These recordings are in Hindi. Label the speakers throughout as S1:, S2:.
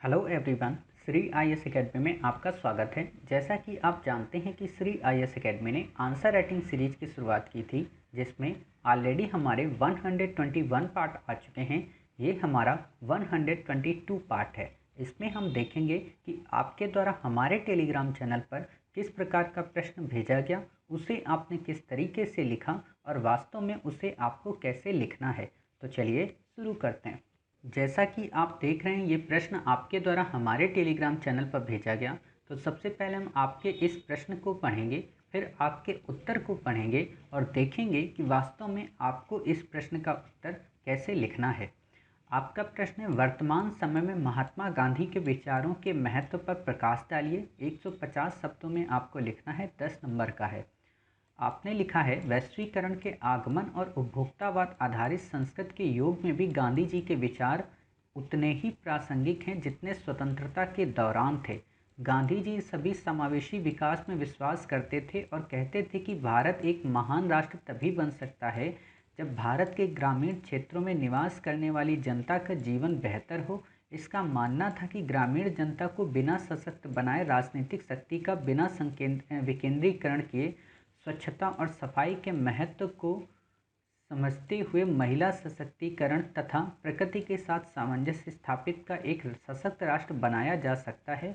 S1: Hello everyone, Shri IAS academy में आपका स्वागत है। जैसा कि आप जानते हैं कि श्री आईएएस एकेडमी ने आंसर राइटिंग सीरीज की शुरुआत की थी, जिसमें ऑलरेडी हमारे 121 पार्ट आ चुके हैं। ये हमारा 122 पार्ट है। इसमें हम देखेंगे कि आपके द्वारा हमारे टेलीग्राम चैनल पर किस प्रकार का प्रश्न भेजा गया, उसे आपने किस तरीके से लिखा और वास्तव में उसे आपको कैसे लिखना है। तो चलिए शुरू करते हैं। जैसा कि आप देख रहे हैं, ये प्रश्न आपके द्वारा हमारे टेलीग्राम चैनल पर भेजा गया। तो सबसे पहले हम आपके इस प्रश्न को पढ़ेंगे, फिर आपके उत्तर को पढ़ेंगे और देखेंगे कि वास्तव में आपको इस प्रश्न का उत्तर कैसे लिखना है। आपका प्रश्न है, वर्तमान समय में महात्मा गांधी के विचारों के महत्व पर प्रकाश डालिए। 150 शब्दों में आपको लिखना है, 10 नंबर का है। आपने लिखा है, वैश्वीकरण के आगमन और उपभोक्तावाद आधारित संस्कृत के योग में भी गांधी जी के विचार उतने ही प्रासंगिक हैं जितने स्वतंत्रता के दौरान थे। गांधी जी सभी समावेशी विकास में विश्वास करते थे और कहते थे कि भारत एक महान राष्ट्र तभी बन सकता है जब भारत के ग्रामीण क्षेत्रों में निवास करने वाली जनता का जीवन बेहतर हो। इसका मानना था कि ग्रामीण जनता को बिना सशक्त बनाए राजनीतिक शक्ति का बिना विकेंद्रीकरण किए स्वच्छता और सफाई के महत्व को समझते हुए महिला सशक्तिकरण तथा प्रकृति के साथ सामंजस्य स्थापित का एक सशक्त राष्ट्र बनाया जा सकता है।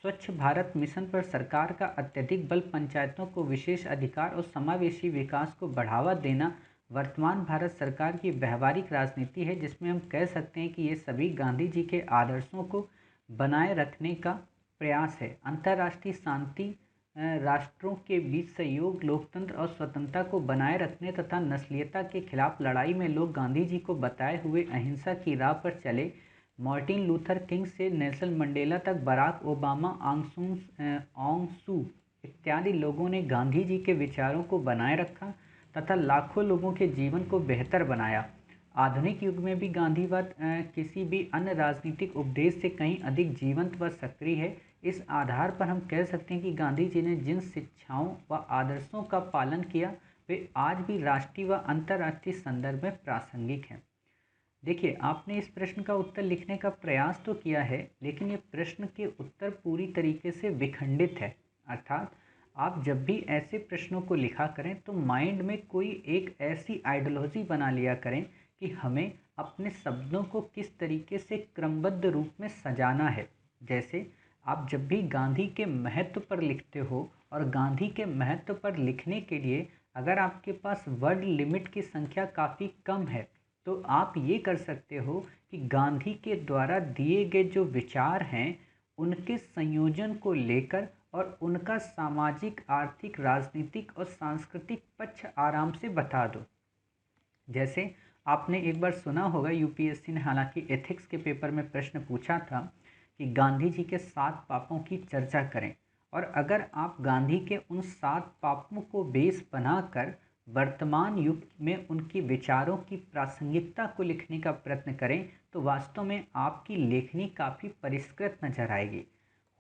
S1: स्वच्छ भारत मिशन पर सरकार का अत्यधिक बल पंचायतों को विशेष अधिकार और समावेशी विकास को बढ़ावा देना वर्तमान भारत सरकार की व्यवहारिक राजनीति है, जिसमें हम कह सकते हैं कि ये सभी गांधी जी के आदर्शों को बनाए रखने का प्रयास है। अंतर्राष्ट्रीय शांति, राष्ट्रों के बीच सहयोग, लोकतंत्र और स्वतंत्रता को बनाए रखने तथा नस्लीयता के खिलाफ लड़ाई में लोग गांधी जी को बताए हुए अहिंसा की राह पर चले। मार्टिन लूथर किंग से नेल्सन मंडेला तक, बराक ओबामा, ऑंग सू इत्यादि लोगों ने गांधी जी के विचारों को बनाए रखा तथा लाखों लोगों के जीवन को बेहतर बनाया। आधुनिक युग में भी गांधीवाद किसी भी अन्य राजनीतिक उपदेश से कहीं अधिक जीवंत व सक्रिय है। इस आधार पर हम कह सकते हैं कि गांधी जी ने जिन शिक्षाओं व आदर्शों का पालन किया वे आज भी राष्ट्रीय व अंतर्राष्ट्रीय संदर्भ में प्रासंगिक हैं। देखिए, आपने इस प्रश्न का उत्तर लिखने का प्रयास तो किया है, लेकिन ये प्रश्न के उत्तर पूरी तरीके से विखंडित है। अर्थात आप जब भी ऐसे प्रश्नों को लिखा करें तो माइंड में कोई एक ऐसी आइडियोलॉजी बना लिया करें कि हमें अपने शब्दों को किस तरीके से क्रमबद्ध रूप में सजाना है। जैसे आप जब भी गांधी के महत्व पर लिखते हो और गांधी के महत्व पर लिखने के लिए अगर आपके पास वर्ड लिमिट की संख्या काफ़ी कम है तो आप ये कर सकते हो कि गांधी के द्वारा दिए गए जो विचार हैं उनके संयोजन को लेकर और उनका सामाजिक, आर्थिक, राजनीतिक और सांस्कृतिक पक्ष आराम से बता दो। जैसे आपने एक बार सुना होगा, यूपीएससी ने हालांकि एथिक्स के पेपर में प्रश्न पूछा था कि गांधी जी के 7 पापों की चर्चा करें, और अगर आप गांधी के उन 7 पापों को बेस बनाकर वर्तमान युग में उनके विचारों की प्रासंगिकता को लिखने का प्रयत्न करें तो वास्तव में आपकी लेखनी काफ़ी परिष्कृत नजर आएगी।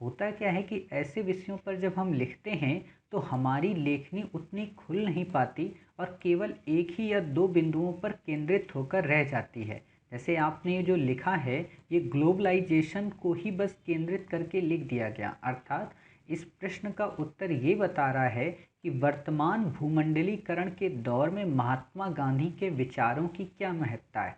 S1: होता क्या है कि ऐसे विषयों पर जब हम लिखते हैं तो हमारी लेखनी उतनी खुल नहीं पाती और केवल एक ही या दो बिंदुओं पर केंद्रित होकर रह जाती है। जैसे आपने ये जो लिखा है, ये ग्लोबलाइजेशन को ही बस केंद्रित करके लिख दिया गया। अर्थात इस प्रश्न का उत्तर ये बता रहा है कि वर्तमान भूमंडलीकरण के दौर में महात्मा गांधी के विचारों की क्या महत्ता है,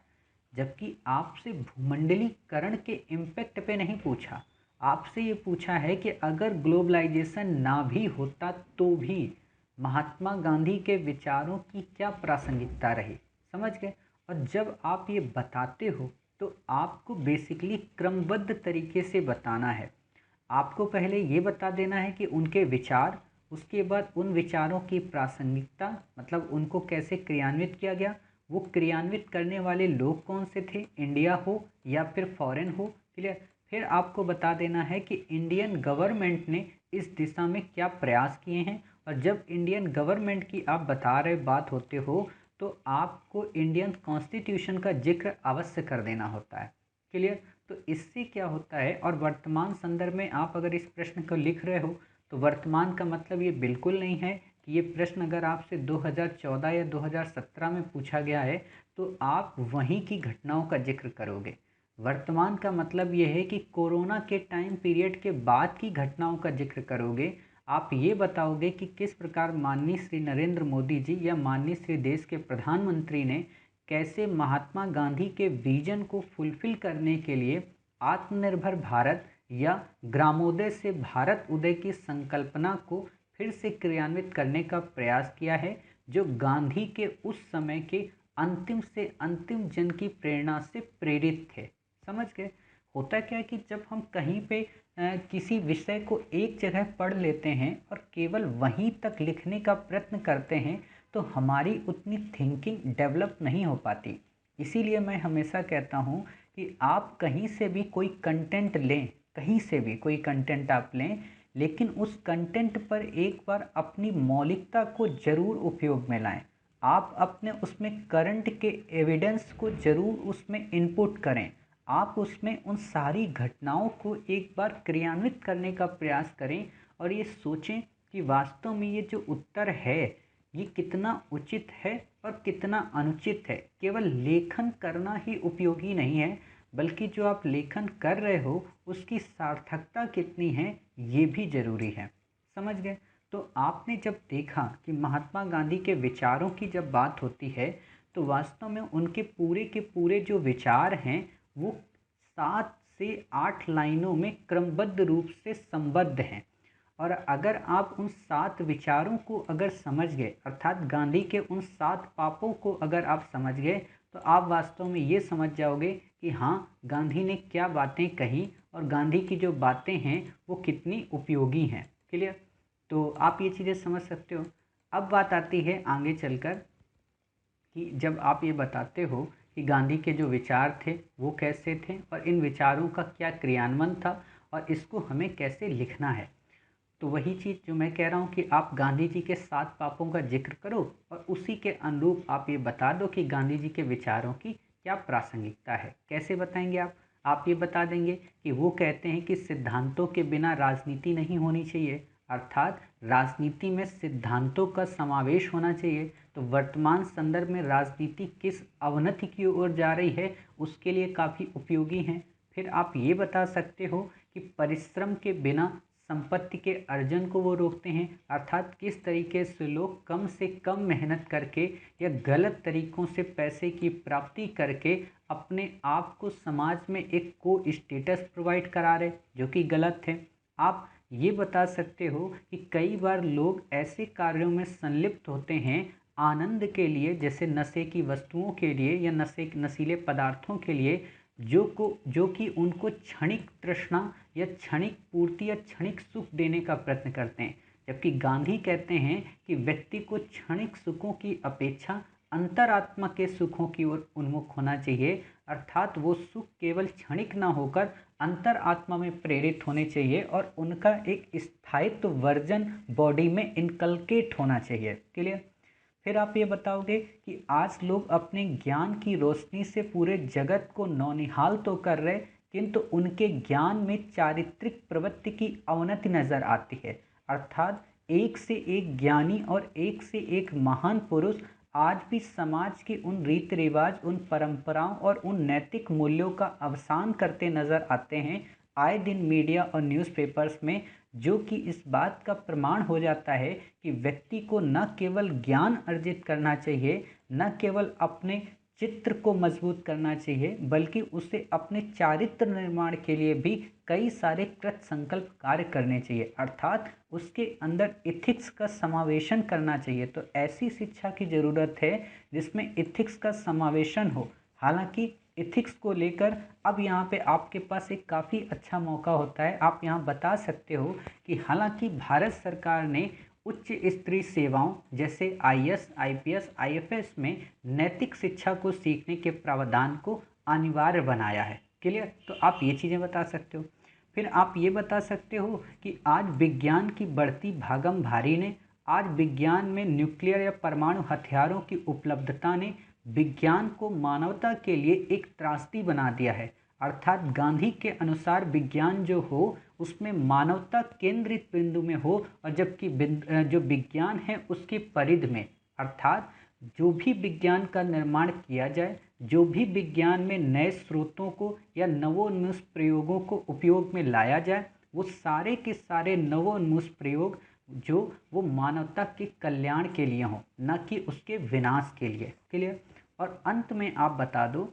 S1: जबकि आपसे भूमंडलीकरण के इम्पैक्ट पे नहीं पूछा। आपसे ये पूछा है कि अगर ग्लोबलाइजेशन ना भी होता तो भी महात्मा गांधी के विचारों की क्या प्रासंगिकता रही। समझ गए? और जब आप ये बताते हो तो आपको बेसिकली क्रमबद्ध तरीके से बताना है। आपको पहले ये बता देना है कि उनके विचार, उसके बाद उन विचारों की प्रासंगिकता, मतलब उनको कैसे क्रियान्वित किया गया, वो क्रियान्वित करने वाले लोग कौन से थे, इंडिया हो या फिर फॉरेन हो। क्लियर? फिर आपको बता देना है कि इंडियन गवर्नमेंट ने इस दिशा में क्या प्रयास किए हैं, और जब इंडियन गवर्नमेंट की आप बता रहे बात होते हो तो आपको इंडियन कॉन्स्टिट्यूशन का जिक्र अवश्य कर देना होता है। क्लियर? तो इससे क्या होता है, और वर्तमान संदर्भ में आप अगर इस प्रश्न को लिख रहे हो तो वर्तमान का मतलब ये बिल्कुल नहीं है कि ये प्रश्न अगर आपसे 2014 या 2017 में पूछा गया है तो आप वहीं की घटनाओं का जिक्र करोगे। वर्तमान का मतलब ये है कि कोरोना के टाइम पीरियड के बाद की घटनाओं का जिक्र करोगे। आप ये बताओगे कि किस प्रकार माननीय श्री नरेंद्र मोदी जी या माननीय श्री देश के प्रधानमंत्री ने कैसे महात्मा गांधी के विजन को फुलफिल करने के लिए आत्मनिर्भर भारत या ग्रामोदय से भारत उदय की संकल्पना को फिर से क्रियान्वित करने का प्रयास किया है, जो गांधी के उस समय के अंतिम से अंतिम जन की प्रेरणा से प्रेरित थे। समझ गए? होता क्या है कि जब हम कहीं पे किसी विषय को एक जगह पढ़ लेते हैं और केवल वहीं तक लिखने का प्रयत्न करते हैं तो हमारी उतनी थिंकिंग डेवलप नहीं हो पाती। इसीलिए मैं हमेशा कहता हूँ कि आप कहीं से भी कोई कंटेंट लें, कहीं से भी कोई कंटेंट आप लें, लेकिन उस कंटेंट पर एक बार अपनी मौलिकता को ज़रूर उपयोग में लाएं। आप अपने उसमें करंट के एविडेंस को ज़रूर उसमें इनपुट करें। आप उसमें उन सारी घटनाओं को एक बार क्रियान्वित करने का प्रयास करें और ये सोचें कि वास्तव में ये जो उत्तर है ये कितना उचित है और कितना अनुचित है। केवल लेखन करना ही उपयोगी नहीं है, बल्कि जो आप लेखन कर रहे हो उसकी सार्थकता कितनी है ये भी ज़रूरी है। समझ गए? तो आपने जब देखा कि महात्मा गांधी के विचारों की जब बात होती है तो वास्तव में उनके पूरे के पूरे जो विचार हैं वो 7 से 8 लाइनों में क्रमबद्ध रूप से संबद्ध हैं। और अगर आप उन 7 विचारों को अगर समझ गए, अर्थात गांधी के उन 7 पापों को अगर आप समझ गए, तो आप वास्तव में ये समझ जाओगे कि हाँ, गांधी ने क्या बातें कही और गांधी की जो बातें हैं वो कितनी उपयोगी हैं। क्लियर? तो आप ये चीज़ें समझ सकते हो। अब बात आती है आगे चलकर कि जब आप ये बताते हो कि गांधी के जो विचार थे वो कैसे थे और इन विचारों का क्या क्रियान्वयन था और इसको हमें कैसे लिखना है, तो वही चीज़ जो मैं कह रहा हूँ कि आप गांधी जी के 7 पापों का जिक्र करो और उसी के अनुरूप आप ये बता दो कि गांधी जी के विचारों की क्या प्रासंगिकता है। कैसे बताएंगे आप ये बता देंगे कि वो कहते हैं कि सिद्धांतों के बिना राजनीति नहीं होनी चाहिए, अर्थात राजनीति में सिद्धांतों का समावेश होना चाहिए। तो वर्तमान संदर्भ में राजनीति किस अवनति की ओर जा रही है उसके लिए काफ़ी उपयोगी हैं। फिर आप ये बता सकते हो कि परिश्रम के बिना संपत्ति के अर्जन को वो रोकते हैं, अर्थात किस तरीके से लोग कम से कम मेहनत करके या गलत तरीकों से पैसे की प्राप्ति करके अपने आप को समाज में एक को स्टेटस प्रोवाइड करा रहे, जो कि गलत है। आप ये बता सकते हो कि कई बार लोग ऐसे कार्यों में संलिप्त होते हैं आनंद के लिए, जैसे नशे की वस्तुओं के लिए या नशीले पदार्थों के लिए, जो कि उनको क्षणिक तृष्णा या क्षणिक पूर्ति या क्षणिक सुख देने का प्रयत्न करते हैं। जबकि गांधी कहते हैं कि व्यक्ति को क्षणिक सुखों की अपेक्षा अंतरात्मा के सुखों की ओर उन्मुख होना चाहिए, अर्थात वो सुख केवल क्षणिक ना होकर अंतरात्मा में प्रेरित होने चाहिए और उनका एक स्थायित्व वर्जन बॉडी में इनकलकेट होना चाहिए। क्लियर? फिर आप ये बताओगे कि आज लोग अपने ज्ञान की रोशनी से पूरे जगत को नौनिहाल तो कर रहे, किंतु उनके ज्ञान में चारित्रिक प्रवृत्ति की अवनति नजर आती है, अर्थात एक से एक ज्ञानी और एक से एक महान पुरुष आज भी समाज के उन रीति रिवाज, उन परंपराओं और उन नैतिक मूल्यों का अवसान करते नजर आते हैं आए दिन मीडिया और न्यूज़पेपर्स में, जो कि इस बात का प्रमाण हो जाता है कि व्यक्ति को न केवल ज्ञान अर्जित करना चाहिए, न केवल अपने चित्र को मजबूत करना चाहिए, बल्कि उसे अपने चारित्र निर्माण के लिए भी कई सारे कृत संकल्प कार्य करने चाहिए, अर्थात उसके अंदर इथिक्स का समावेशन करना चाहिए। तो ऐसी शिक्षा की ज़रूरत है जिसमें इथिक्स का समावेशन हो। हालांकि इथिक्स को लेकर अब यहाँ पे आपके पास एक काफ़ी अच्छा मौका होता है। आप यहाँ बता सकते हो कि हालांकि भारत सरकार ने उच्च स्तरीय सेवाओं जैसे आईएएस, आईपीएस, आईएफएस में नैतिक शिक्षा को सीखने के प्रावधान को अनिवार्य बनाया है। क्लियर? तो आप ये चीज़ें बता सकते हो। फिर आप ये बता सकते हो कि आज विज्ञान की बढ़ती भागम भारी ने, आज विज्ञान में न्यूक्लियर या परमाणु हथियारों की उपलब्धता ने विज्ञान को मानवता के लिए एक त्रासदी बना दिया है, अर्थात गांधी के अनुसार विज्ञान जो हो उसमें मानवता केंद्रित बिंदु में हो, और जबकि जो विज्ञान है उसके परिधि में, अर्थात जो भी विज्ञान का निर्माण किया जाए, जो भी विज्ञान में नए स्रोतों को या नवोन्मेष प्रयोगों को उपयोग में लाया जाए, वो सारे के सारे नवोन्मेष प्रयोग जो वो मानवता के कल्याण के लिए हों, न कि उसके विनाश के लिए। क्लियर। और अंत में आप बता दो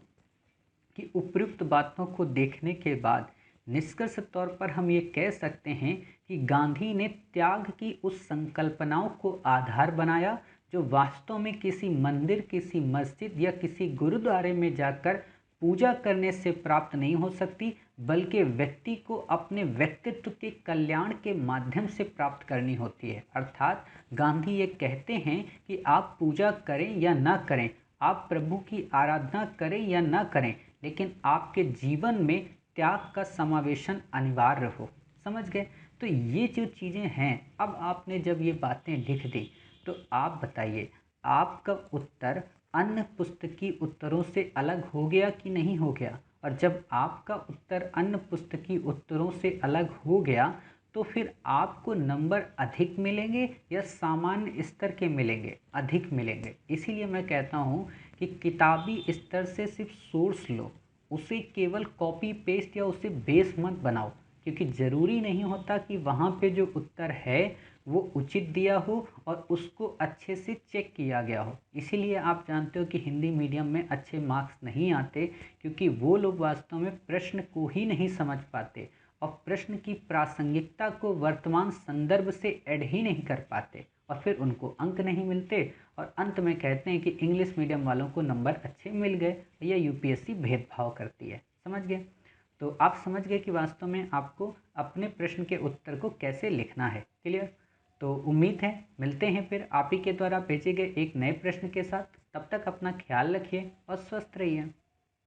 S1: कि उपयुक्त बातों को देखने के बाद निष्कर्ष तौर पर हम ये कह सकते हैं कि गांधी ने त्याग की उस संकल्पनाओं को आधार बनाया जो वास्तव में किसी मंदिर, किसी मस्जिद या किसी गुरुद्वारे में जाकर पूजा करने से प्राप्त नहीं हो सकती, बल्कि व्यक्ति को अपने व्यक्तित्व के कल्याण के माध्यम से प्राप्त करनी होती है। अर्थात गांधी ये कहते हैं कि आप पूजा करें या ना करें, आप प्रभु की आराधना करें या ना करें, लेकिन आपके जीवन में त्याग का समावेशन अनिवार्य हो। समझ गए? तो ये जो चीज़ें हैं, अब आपने जब ये बातें लिख दी तो आप बताइए आपका उत्तर अन्य पुस्तकी उत्तरों से अलग हो गया कि नहीं हो गया? और जब आपका उत्तर अन्य पुस्तकी उत्तरों से अलग हो गया तो फिर आपको नंबर अधिक मिलेंगे या सामान्य स्तर के मिलेंगे? अधिक मिलेंगे। इसीलिए मैं कहता हूँ कि किताबी स्तर से सिर्फ सोर्स लो, उसे केवल कॉपी पेस्ट या उसे बेस मत बनाओ, क्योंकि ज़रूरी नहीं होता कि वहाँ पे जो उत्तर है वो उचित दिया हो और उसको अच्छे से चेक किया गया हो। इसीलिए आप जानते हो कि हिंदी मीडियम में अच्छे मार्क्स नहीं आते, क्योंकि वो लोग वास्तव में प्रश्न को ही नहीं समझ पाते और प्रश्न की प्रासंगिकता को वर्तमान संदर्भ से ऐड ही नहीं कर पाते, और फिर उनको अंक नहीं मिलते और अंत में कहते हैं कि इंग्लिश मीडियम वालों को नंबर अच्छे मिल गए या यूपीएससी भेदभाव करती है। समझ गए? तो आप समझ गए कि वास्तव में आपको अपने प्रश्न के उत्तर को कैसे लिखना है। क्लियर? तो उम्मीद है मिलते हैं फिर आप ही के द्वारा भेजे गए एक नए प्रश्न के साथ। तब तक अपना ख्याल रखिए और स्वस्थ रहिए।